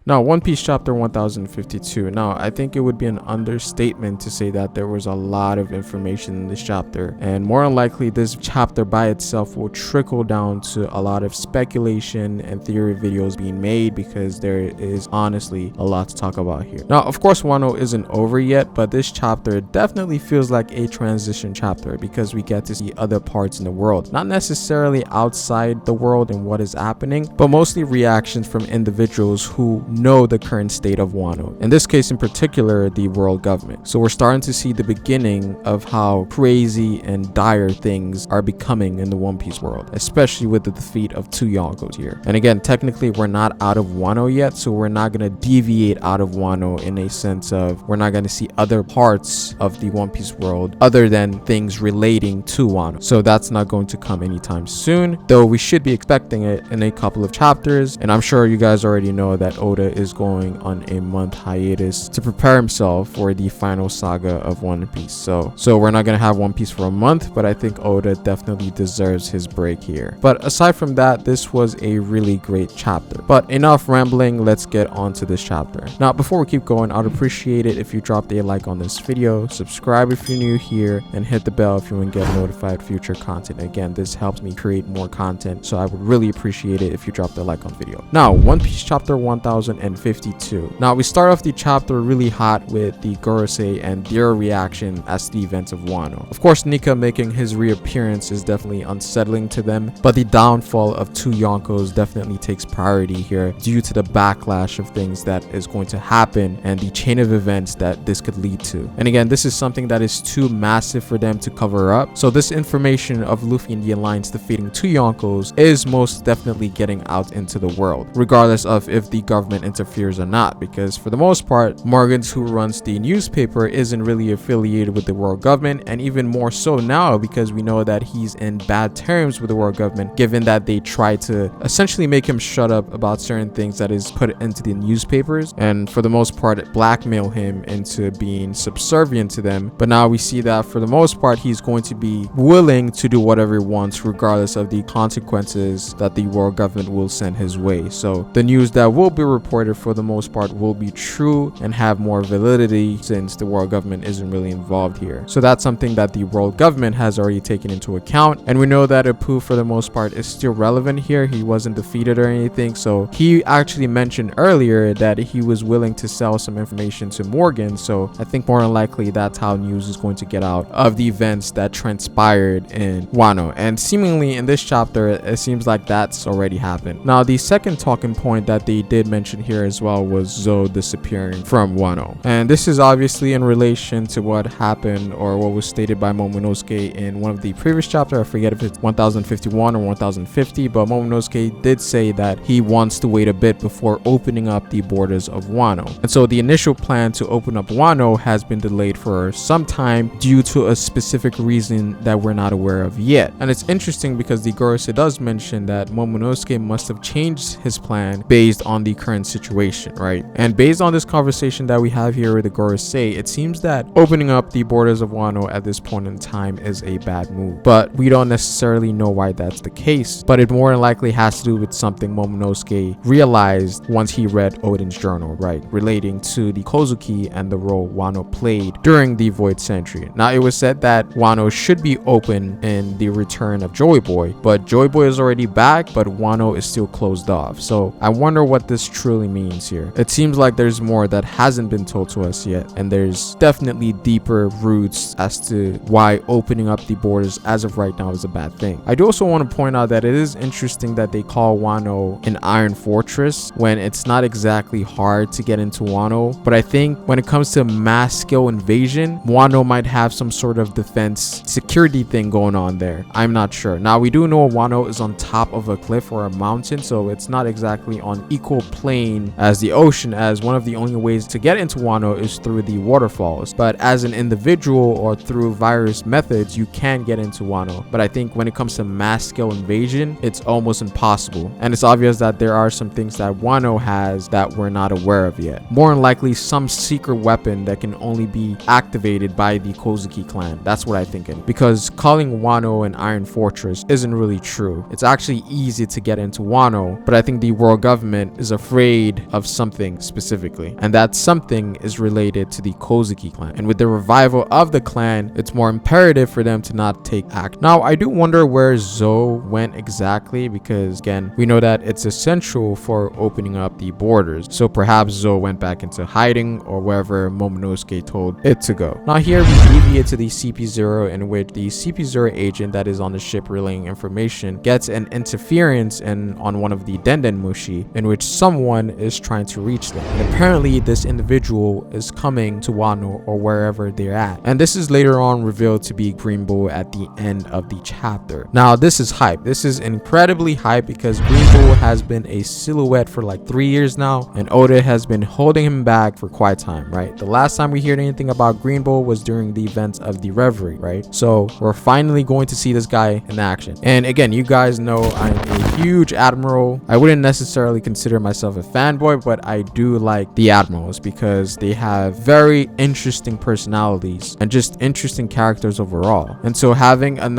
Now, One Piece chapter 1052. Now, I think it would be an understatement to say that there was a lot of information in this chapter, and more than likely this chapter by itself will trickle down to a lot of speculation and theory videos being made, because there is honestly a lot to talk about here. Now, of course, Wano isn't over yet, but this chapter definitely feels like a transition chapter, because we get to see other parts in the world, not necessarily outside the world and what is happening, but mostly reactions from individuals who know the current state of Wano, in this case in particular the world government. So we're starting to see the beginning of how crazy and dire things are becoming in the One Piece world, especially with the defeat of 2 Yonkos here. And again, technically we're not out of Wano yet, so we're not going to deviate out of Wano in a sense of we're not going to see other parts of the One Piece world other than things relating to Wano. So that's not going to come anytime soon, though we should be expecting it in a couple of chapters. And I'm sure you guys already know that Oda is going on a month hiatus to prepare himself for the final saga of One Piece. So we're not going to have One Piece for a month, but I think Oda definitely deserves his break here. But aside from that, this was a really great chapter. But enough rambling, let's get on to this chapter. Now, before we keep going, I'd appreciate it if you dropped a like on this video, subscribe if you're new here, and hit the bell if you want to get notified future content. Again, this helps me create more content, so I would really appreciate it if you dropped a like on video. Now, One Piece chapter 1052. Now, we start off the chapter really hot with the Gorosei and their reaction as to the events of Wano. Of course, Nika making his reappearance is definitely unsettling to them, but the downfall of 2 Yonkos definitely takes priority here due to the backlash of things that is going to happen and the chain of events that this could lead to. And again, this is something that is too massive for them to cover up, so this information of Luffy and the Alliance defeating 2 Yonkos is most definitely getting out into the world, regardless of if the government interferes or not, because for the most part, Morgans, who runs the newspaper, isn't really affiliated with the world government, and even more so now because we know that he's in bad terms with the world government, given that they try to essentially make him shut up about certain things that is put into the newspapers, and for the most part blackmail him into being subservient to them. But now we see that for the most part he's going to be willing to do whatever he wants, regardless of the consequences that the world government will send his way. So the news that will be reported for the most part will be true and have more validity, since the world government isn't really involved here. So that's something that the world government has already taken into account, and we know that Apu for the most part is still relevant here. He wasn't defeated or anything, so he actually mentioned earlier that he was willing to sell some information to Morgan. So I think more than likely that's how news is going to get out of the events that transpired in Wano, and seemingly in this chapter it seems like that's already happened. Now, the second talking point that they did mention here as well was Zou disappearing from Wano, and this is obviously in relation to what happened or what was stated by Momonosuke in one of the previous chapters. I forget if it's 1051 or 1050, but Momonosuke did say that he wants to wait a bit before opening up the borders of Wano, and so the initial plan to open up Wano has been delayed for some time due to a specific reason that we're not aware of yet. And it's interesting because the Gorosei does mention that Momonosuke must have changed his plan based on the current situation, right? And based on this conversation that we have here with the Gorosei, it seems that opening up the borders of Wano at this point in time is a bad move, but we don't necessarily know why that's the case. But it more than likely has to do with something Momonosuke realized once he read Oden's journal, right, relating to the Kozuki and the role Wano played during the Void Century. Now, it was said that Wano should be open in the return of Joy Boy, but Joy Boy is already back, but Wano is still closed off. So I wonder what this truly means here. It seems like there's more that hasn't been told to us yet, and there's definitely deeper roots as to why opening up the borders as of right now is a bad thing. I do also want to point out that it is interesting that they call Wano an Iron Fortress when it's not exactly hard to get into Wano, but I think when it comes to mass scale invasion, Wano might have some sort of defense security thing going on there. I'm not sure. Now, we do know Wano is on top of a cliff or a mountain, so it's not exactly on equal plane as the ocean, as one of the only ways to get into Wano is through the waterfalls. But as an individual or through various methods, you can get into Wano. But I think when it comes to mass scale invasion, it's almost impossible. And it's obvious that there are some things that Wano has that we're not aware of yet. More than likely some secret weapon that can only be activated by the Kozuki clan. That's what I'm thinking. Because calling Wano an Iron Fortress isn't really true. It's actually easy to get into Wano, but I think the world government is afraid afraid of something specifically, and that something is related to the Kozuki clan. And with the revival of the clan, it's more imperative for them to not take act. Now, I do wonder where Zou went exactly, because again, we know that it's essential for opening up the borders. So perhaps Zou went back into hiding or wherever Momonosuke told it to go. Now here we deviate to the CP0, in which the CP0 agent that is on the ship relaying information gets an interference on one of the Denden Mushi, in which someone is trying to reach them. And apparently this individual is coming to Wano or wherever they're at. And this is later on revealed to be Green Bull at the end of the chapter. Now this is hype. This is incredibly hype because Green Bull has been a silhouette for like 3 years now, and Oda has been holding him back for quite time, right? The last time we heard anything about Green Bull was during the events of the Reverie, right? So we're finally going to see this guy in action. And again, you guys know I'm a huge Admiral. I wouldn't necessarily consider myself a fanboy, but I do like the Admirals because they have very interesting personalities and just interesting characters overall. And so having a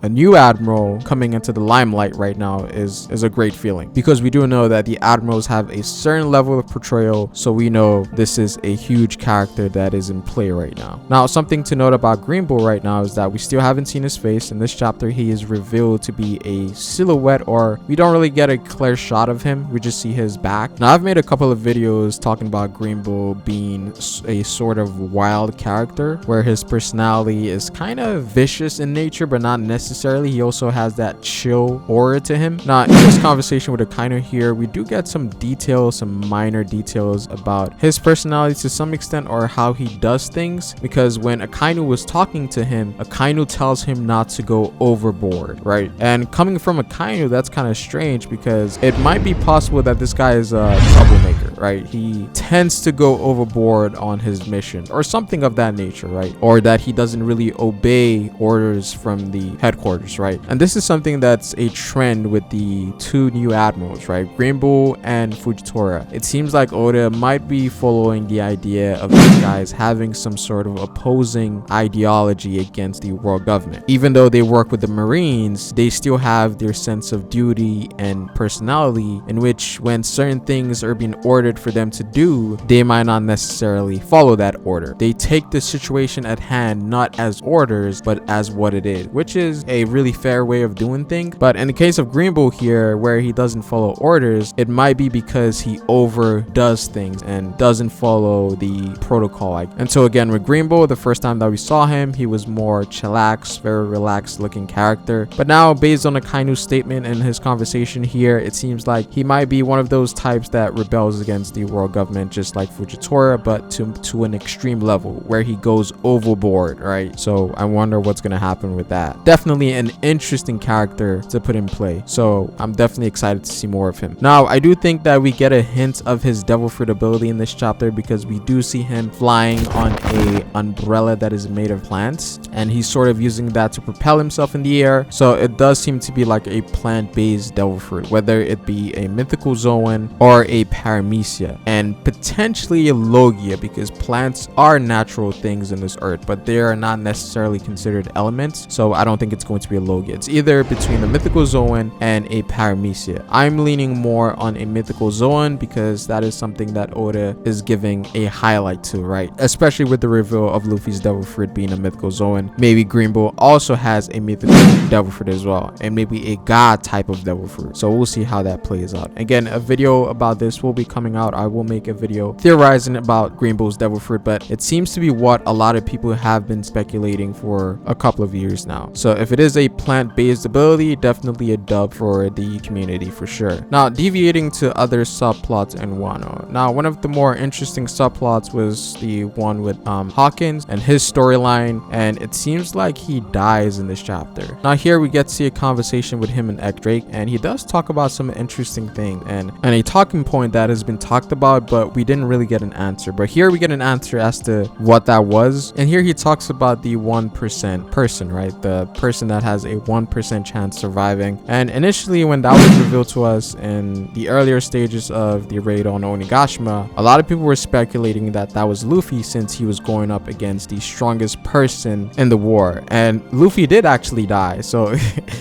new Admiral coming into the limelight right now is a great feeling, because we do know that the Admirals have a certain level of portrayal, so we know this is a huge character that is in play right now. Now, something to note about Green Bull right now is that we still haven't seen his face. In this chapter, he is revealed to be a silhouette, or we don't really get a clear shot of him. We just see his back. Now, I've made a couple of videos talking about Green Bull being a sort of wild character where his personality is kind of vicious in nature, but not necessarily. He also has that chill aura to him. Now, in this conversation with Akainu here, we do get some details, some minor details about his personality to some extent, or how he does things, because when Akainu was talking to him, Akainu tells him not to go overboard, right? And coming from Akainu, that's kind of strange, because it might be possible that this guy is a troublemaker, right? He tends to go overboard on his mission or something of that nature, right? Or that he doesn't really obey orders from the headquarters, right? And this is something that's a trend with the two new admirals, right? Green Bull and Fujitora. It seems like Oda might be following the idea of these guys having some sort of opposing ideology against the world government. Even though they work with the Marines, they still have their sense of duty and personality, in which when certain things are being ordered for them to do, they might not necessarily follow that order. They take the situation at hand not as orders, but as what it is, which is a really fair way of doing things. But in the case of Green Bull here, where he doesn't follow orders, it might be because he overdoes things and doesn't follow the protocol. And so again, with Green Bull, the first time that we saw him, he was more chillax, very relaxed looking character. But now, based on Akainu's statement and his conversation here, it seems like he might be one of those types that rebels against the world government, just like Fujitora, but to an extreme level where he goes overboard, right? So I wonder what's going to happen with that. Definitely an interesting character to put in play. So I'm definitely excited to see more of him. Now, I do think that we get a hint of his devil fruit ability in this chapter, because we do see him flying on a umbrella that is made of plants, and he's sort of using that to propel himself in the air. So it does seem to be like a plant-based devil fruit, whether it be a mythical zoan or a paramecia, and potentially a logia, because plants are natural things in this earth, but they are not necessarily considered elements. So I don't think it's going to be a logia. It's either between a mythical zoan and a paramecia. I'm leaning more on a mythical zoan, because that is something that Oda is giving a highlight to, right? Especially with the reveal of Luffy's devil fruit being a mythical zoan. Maybe Green Bull also has a mythical devil fruit as well, and maybe a god type of devil fruit. So we'll see how that plays out. Again, a video about this will be coming out. I will make a video theorizing about Green Bull's devil fruit, but it seems to be what a lot of people have been speculating for a couple of years now. So if it is a plant-based ability, definitely a dub for the community for sure. Now, deviating to other subplots in Wano. Now, one of the more interesting subplots was the one with Hawkins and his storyline, and it seems like he dies in this chapter. Now here we get to see a conversation with him and Drake, and he does talk about some interesting things, and a talking point that has been talked about, but we didn't really get an answer. But here we get an answer as to what that was. And here he talks about the 1% person, right? The person that has a 1% chance surviving. And initially when that was revealed to us in the earlier stages of the raid on Onigashima, a lot of people were speculating that that was Luffy, since he was going up against the strongest person in the war. And Luffy did actually die, so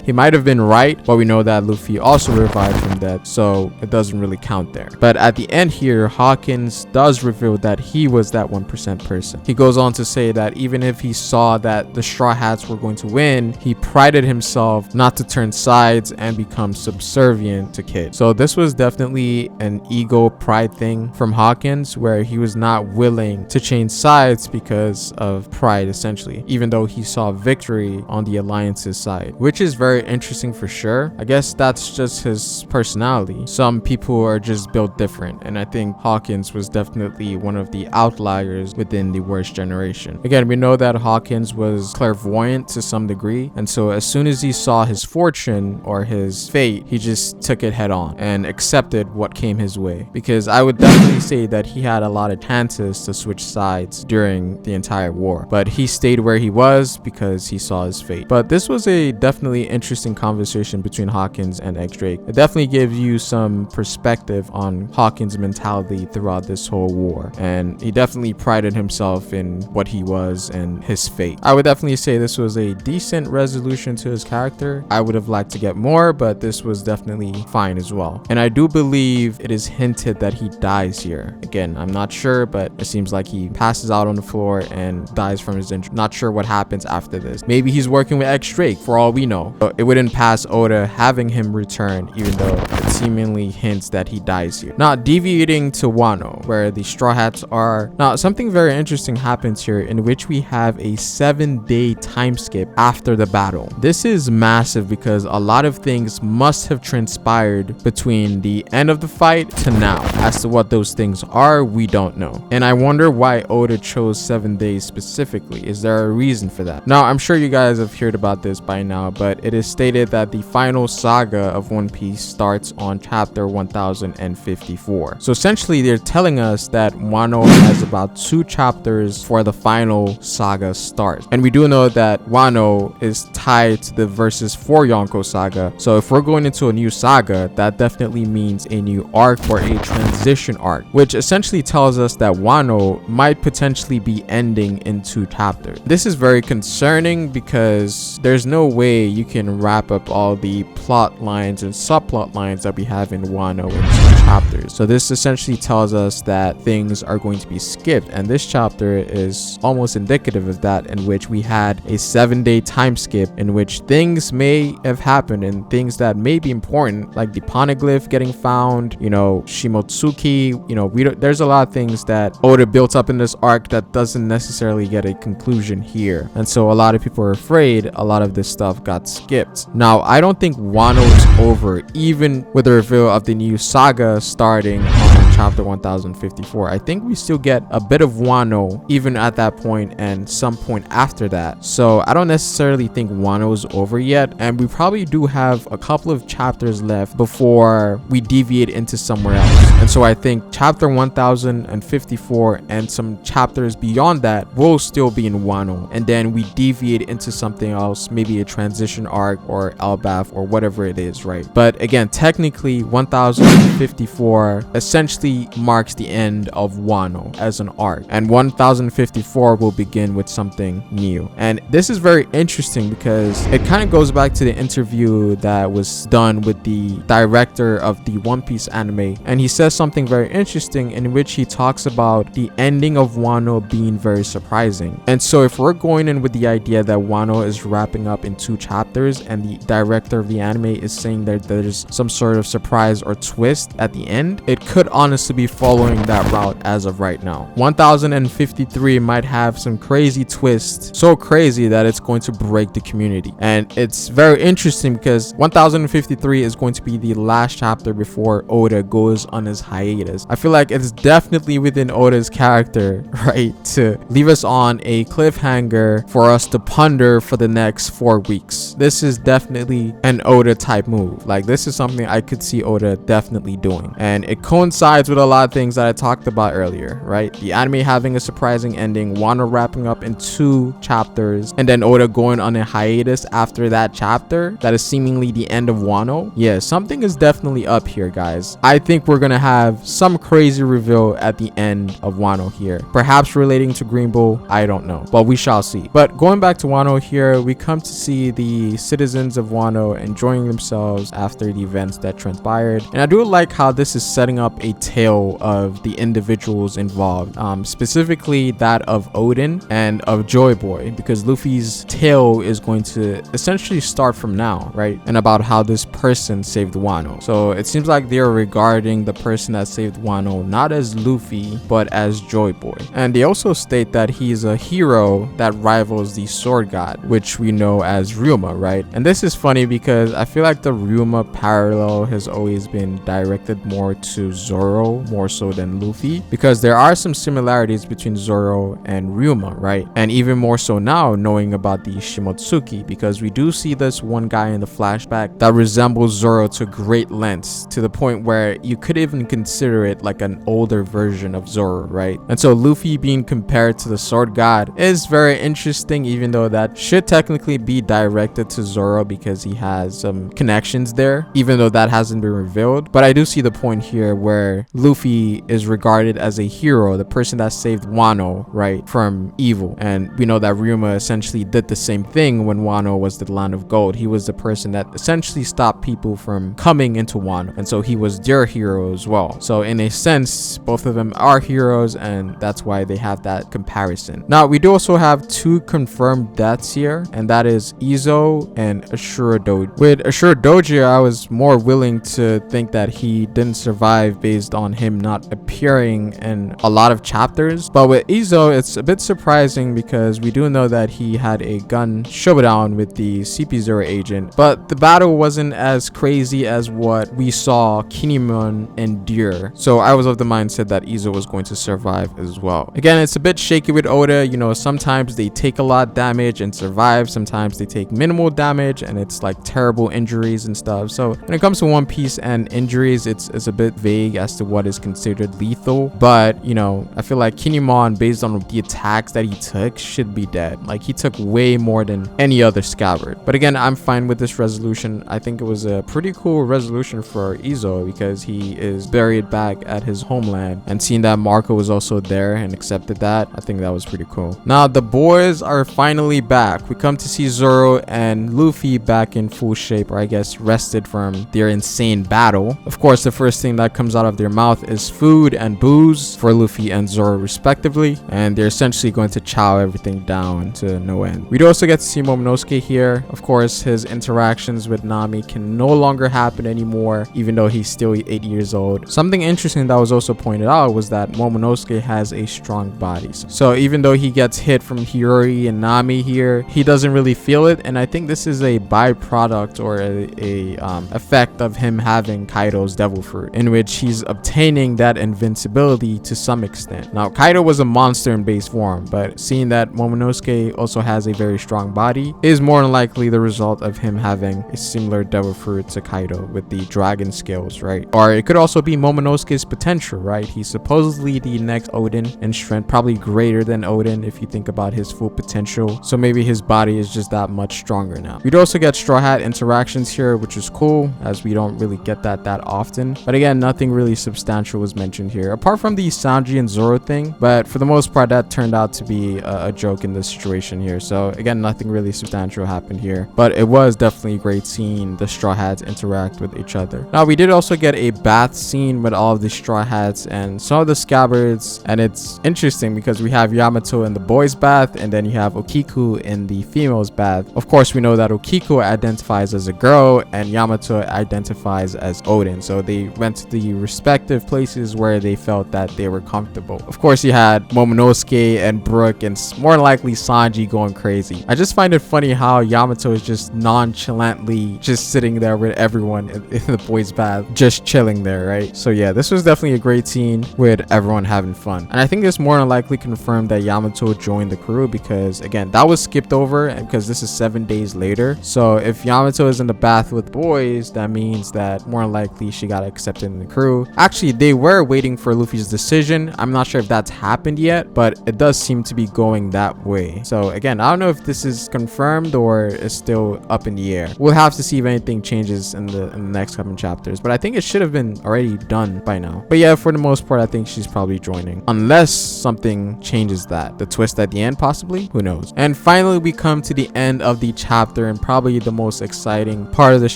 he might have been right, but we know that Luffy also revived from death, so it doesn't really count there. But at the end here, Hawkins does reveal that he was that 1% person. He goes on to say that even if he saw that the Straw Hats were going to win, he prided himself not to turn sides and become subservient to Kid. So this was definitely an ego pride thing from Hawkins, where he was not willing to change sides because of pride, essentially, even though he saw victory on the Alliance's side, which is very interesting for sure. I guess that's just his personality. Some people are just built different, and I think Hawkins was definitely one of the outliers within the worst generation. Again, we know that Hawkins was clairvoyant to some degree, and so as soon as he saw his fortune or his fate, he just took it head on and accepted what came his way, because I would definitely say that he had a lot of chances to switch sides during the entire war, but he stayed where he was because he saw his fate. But this was a definitely interesting conversation between Hawkins and Drake. It definitely gives you some perspective on Hawkins' mentality throughout this whole war, and he definitely prided himself in what he was and his fate. I would definitely say this was a decent resolution to his character. I would have liked to get more, but this was definitely fine as well. And I do believe it is hinted that he dies here. Again, I'm not sure, but it seems like he passes out on the floor and dies from his injury. Not sure what happens after this. Maybe he's working with Drake for all we know. But it wouldn't pass Oda having him return, even though it seemingly hints that he dies here. Now, deviating to Wano, where the Straw Hats are. Now, something very interesting happens here, in which we have a 7-day time skip after the battle. This is massive because a lot of things must have transpired between the end of the fight to now. As to what those things are, we don't know. And I wonder why Oda chose 7 days specifically. Is there a reason for that? Now, I'm sure you guys have heard about this by now, but it is stated that the final saga of One Piece starts on chapter 1054. So essentially, they're telling us that Wano has about 2 chapters for the final saga start. And we do know that Wano is tied to the Versus 4 Yonko saga. So if we're going into a new saga, that definitely means a new arc or a transition arc, which essentially tells us that Wano might potentially be ending in 2 chapters. This is very concerning because there's no way you can wrap up all the plot lines and subplot lines that we have in Wano in 2 chapters. So this essentially tells us that things are going to be skipped, and this chapter is almost indicative of that, in which we had a 7-day time skip in which things may have happened and things that may be important, like the poneglyph getting found, you know, Shimotsuki, you know, there's a lot of things that Oda built up in this arc that doesn't necessarily get a conclusion here, and so a lot of people are afraid a lot of this stuff got skipped. Now, I don't think Wano is over, even with the reveal of the new saga starting on chapter 1054. I think we still get a bit of Wano even at that point and some point after that. So I don't necessarily think Wano is over yet, and we probably do have a couple of chapters left before we deviate into somewhere else. And so I think chapter 1054 and some chapters beyond that will still be in Wano, and then we deviate into something else, maybe a transition arc or Elbaf or whatever it is, right? But again, technically 1054 essentially marks the end of Wano as an arc, and 1054 will begin with something new. And this is very interesting because it kind of goes back to the interview that was done with the director of the One Piece anime, and he says something very interesting in which he talks about the ending of Wano being very surprising. And so if we're going in with the idea that Wano is wrapping up in 2 chapters and the director of the anime is saying that there's some sort of surprise or twist at the end, it could honestly be following that route as of right now. 1053 might have some crazy twist, so crazy that it's going to break the community. And it's very interesting because 1053 is going to be the last chapter before Oda goes on his hiatus. I feel like it's definitely within Oda's character, right, to leave us on a cliffhanger for us to ponder for the next 4 weeks. This is definitely an Oda type move. Like, this is something I could see Oda definitely doing, and it coincides coincides with a lot of things that I talked about earlier, right? The anime having a surprising ending, Wano wrapping up in 2 chapters, and then Oda going on a hiatus after that chapter that is seemingly the end of Wano. Yeah, something is definitely up here, guys. I think we're gonna have some crazy reveal at the end of Wano here, perhaps relating to Green Bull. I don't know, but we shall see. But going back to Wano here, we come to see the citizens of Wano enjoying themselves after the events that transpired, and I do like how this is setting up a tale of the individuals involved, specifically that of Odin and of Joy Boy, because Luffy's tale is going to essentially start from now, right? And about how this person saved Wano. So it seems like they're regarding the person that saved Wano not as Luffy but as Joy Boy, and they also state that he's a hero that rivals the sword god, which we know as Ryuma, right? And this is funny because I feel like the Ryuma parallel has always been directed more to Zoro more so than Luffy, because there are some similarities between Zoro and Ryuma, right? And even more so now knowing about the Shimotsuki, because we do see this one guy in the flashback that resembles Zoro to great lengths, to the point where you could even consider it like an older version of Zoro, right? And so Luffy being compared to the sword god is very interesting, even though that should technically be directed to Zoro because he has some connections there, even though that hasn't been revealed. But I do see the point here where Luffy is regarded as a hero, the person that saved Wano, right, from evil. And we know that Ryuma essentially did the same thing when Wano was the land of gold. He was the person that essentially stopped people from coming into Wano, and so he was their hero as well. So in a sense, both of them are heroes, and that's why they have that comparison. Now we do also have 2 confirmed deaths here, and that is Izo and Ashura Doji. With Ashura Doji, I was more willing to think that he didn't survive based on him not appearing in a lot of chapters, but with Izo it's a bit surprising because we do know that he had a gun showdown with the CP0 agent, but the battle wasn't as crazy as what we saw Kinemon endure. So I was of the mindset that Izo was going to survive as well. Again, it's a bit shaky with Oda, you know, sometimes they take a lot of damage and survive, sometimes they take minimal damage and it's like terrible injuries and stuff. So when it comes to One Piece and injuries, it's a bit vague as to what is considered lethal, but you know, I feel like Kinemon, based on the attacks that he took, should be dead. Like, he took way more than any other scabbard. But again, I'm fine with this resolution. I think it was a pretty cool resolution for Izo because he is buried back at his homeland, and seeing that Marco was also there and accepted that, I think that was pretty cool. Now the boys are finally back. We come to see Zoro and Luffy back in full shape, or I guess rested from their insane battle. Of course, the first thing that comes out of their mouth is food and booze for Luffy and Zoro respectively, and they're essentially going to chow everything down to no end. We do also get to see Momonosuke here. Of course, his interactions with Nami can no longer happen anymore, even though he's still 8 years old. Something interesting that was also pointed out was that Momonosuke has a strong body. So even though he gets hit from Hiyori and Nami here, he doesn't really feel it, and I think this is a byproduct or a effect of him having Kaido's devil fruit, in which he's obtaining that invincibility to some extent. Now Kaido was a monster in base form, but seeing that Momonosuke also has a very strong body is more than likely the result of him having a similar devil fruit to Kaido with the dragon scales, right? Or it could also be Momonosuke's potential, right? He's supposedly the next Odin in strength, probably greater than Odin if you think about his full potential. So maybe his body is just that much stronger now. We'd also get Straw Hat interactions here, which is cool, as we don't really get that often. But again, nothing really substantial was mentioned here, apart from the Sanji and Zoro thing. But for the most part, that turned out to be a joke in this situation here. So again, nothing really substantial happened here. But it was definitely great seeing the Straw Hats interact with each other. Now, we did also get a bath scene with all of the Straw Hats and some of the scabbards. And it's interesting because we have Yamato in the boys' bath, and then you have Okiku in the females' bath. Of course, we know that Okiku identifies as a girl and Yamato identifies as Odin. So they went to the respective places where they felt that they were comfortable. Of course, you had Momonosuke and Brook and more than likely Sanji going crazy. I just find it funny how Yamato is just nonchalantly just sitting there with everyone in the boys' bath, just chilling there, right? So yeah, this was definitely a great scene with everyone having fun. And I think this more than likely confirmed that Yamato joined the crew, because again, that was skipped over and because this is 7 days later. So if Yamato is in the bath with boys, that means that more than likely she got accepted in the crew. Actually, actually, they were waiting for Luffy's decision. I'm not sure if that's happened yet, but it does seem to be going that way. So again, I don't know if this is confirmed or is still up in the air. We'll have to see if anything changes in the next coming chapters, but I think it should have been already done by now. But yeah, for the most part, I think she's probably joining, unless something changes that. The twist at the end, possibly, who knows. And finally, we come to the end of the chapter, and probably the most exciting part of this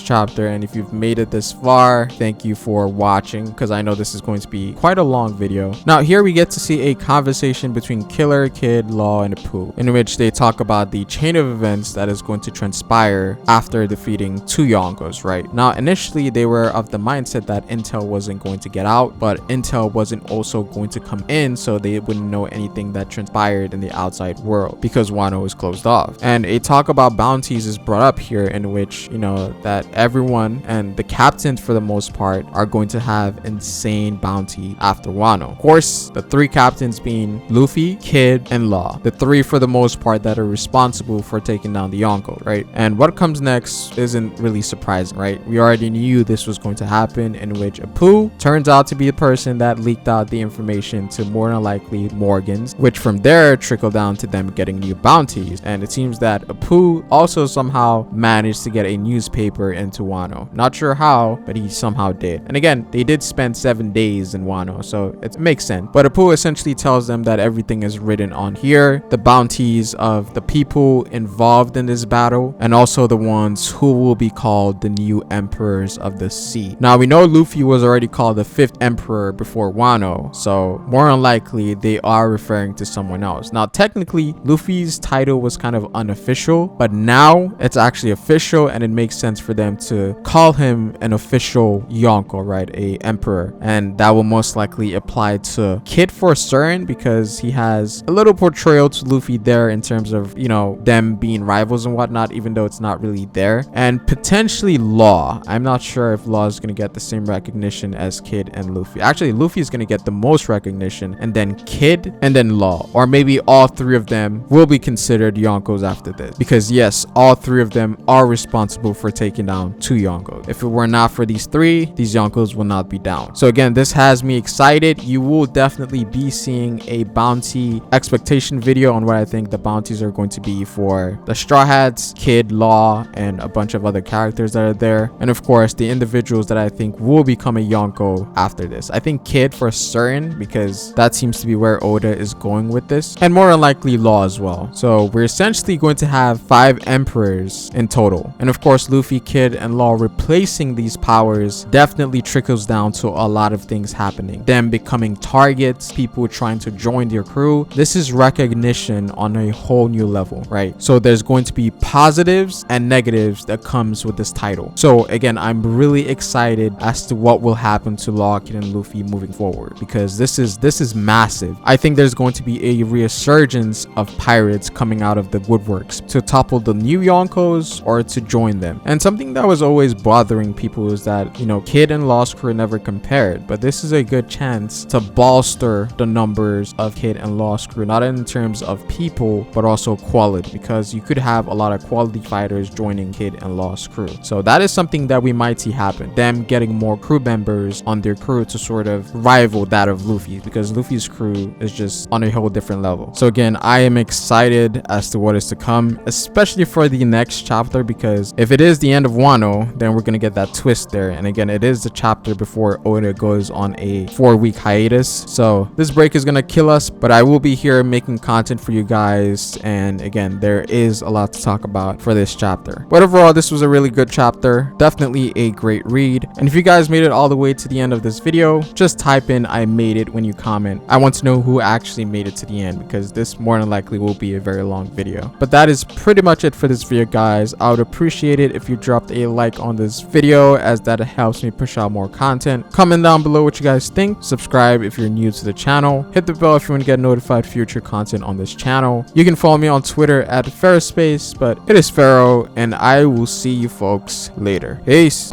chapter. And if you've made it this far, thank you for watching, because I know this is going to be quite a long video. Now here we get to see a conversation between Killer, Kid, Law, and Apu, in which they talk about the chain of events that is going to transpire after defeating 2 Yonkos, right? Now initially they were of the mindset that intel wasn't going to get out, but intel wasn't also going to come in, so they wouldn't know anything that transpired in the outside world because Wano is closed off. And a talk about bounties is brought up here, in which, you know, that everyone and the captains for the most part are going to have insane bounty after Wano. Of course, the 3 captains being Luffy, Kid, and Law, the 3 for the most part that are responsible for taking down the Yonko, right? And what comes next isn't really surprising, right? We already knew this was going to happen, in which Apu turns out to be the person that leaked out the information to more than likely Morgan's, which from there trickled down to them getting new bounties. And it seems that Apu also somehow managed to get a newspaper into Wano. Not sure how, but he somehow did. And again, they did spend 7 days in Wano, so it makes sense. But Apu essentially tells them that everything is written on here, the bounties of the people involved in this battle, and also the ones who will be called the new emperors of the sea. Now we know Luffy was already called the 5th emperor before Wano, so more than likely they are referring to someone else. Now technically Luffy's title was kind of unofficial, but now it's actually official, and it makes sense for them to call him an official Yonko, right? A emperor. And that will most likely apply to Kid for certain, because he has a little portrayal to Luffy there in terms of, you know, them being rivals and whatnot, even though it's not really there. And potentially Law. I'm not sure if Law is going to get the same recognition as Kid and Luffy. Actually, Luffy is going to get the most recognition, and then Kid, and then Law. Or maybe all 3 of them will be considered Yonkos after this, because yes, all 3 of them are responsible for taking down 2 Yonkos. If it were not for these 3, these Yonkos will not be down. So again, this has me excited. You will definitely be seeing a bounty expectation video on what I think the bounties are going to be for the Straw Hats, Kid, Law, and a bunch of other characters that are there. And of course, the individuals that I think will become a Yonko after this. I think Kid for certain, because that seems to be where Oda is going with this, and more than likely Law as well. So we're essentially going to have 5 emperors in total. And of course, Luffy, Kid, and Law replacing these powers definitely trickles down to a lot of things happening. Them becoming targets, people trying to join their crew. This is recognition on a whole new level, right? So there's going to be positives and negatives that comes with this title. So again, I'm really excited as to what will happen to Law, Kid, and Luffy moving forward, because this is massive. I think there's going to be a resurgence of pirates coming out of the woodworks to topple the new Yonkos or to join them. And something that was always bothering people is that, you know, Kid and Law's crew never compared, but this is a good chance to bolster the numbers of Kid and Law's crew, not in terms of people but also quality, because you could have a lot of quality fighters joining Kid and Law's crew. So that is something that we might see happen, them getting more crew members on their crew to sort of rival that of Luffy, because Luffy's crew is just on a whole different level. So again, I am excited as to what is to come, especially for the next chapter, because if it is the end of Wano, then we're gonna get that twist there. And again, it is the chapter before Oda goes on a 4-week hiatus, so this break is gonna kill us, but I will be here making content for you guys. And again, there is a lot to talk about for this chapter, but overall this was a really good chapter, definitely a great read. And if you guys made it all the way to the end of this video, just type in "I made it" when you comment. I want to know who actually made it to the end, because this more than likely will be a very long video. But that is pretty much it for this video, guys. I would appreciate it if you dropped a like on this video, as that helps me push out more content. Comment down below what you guys think. Subscribe if you're new to the channel. Hit the bell if you want to get notified future content on this channel. You can follow me on Twitter at Pharaohspace, but it is Pharaoh, and I will see you folks later. Peace.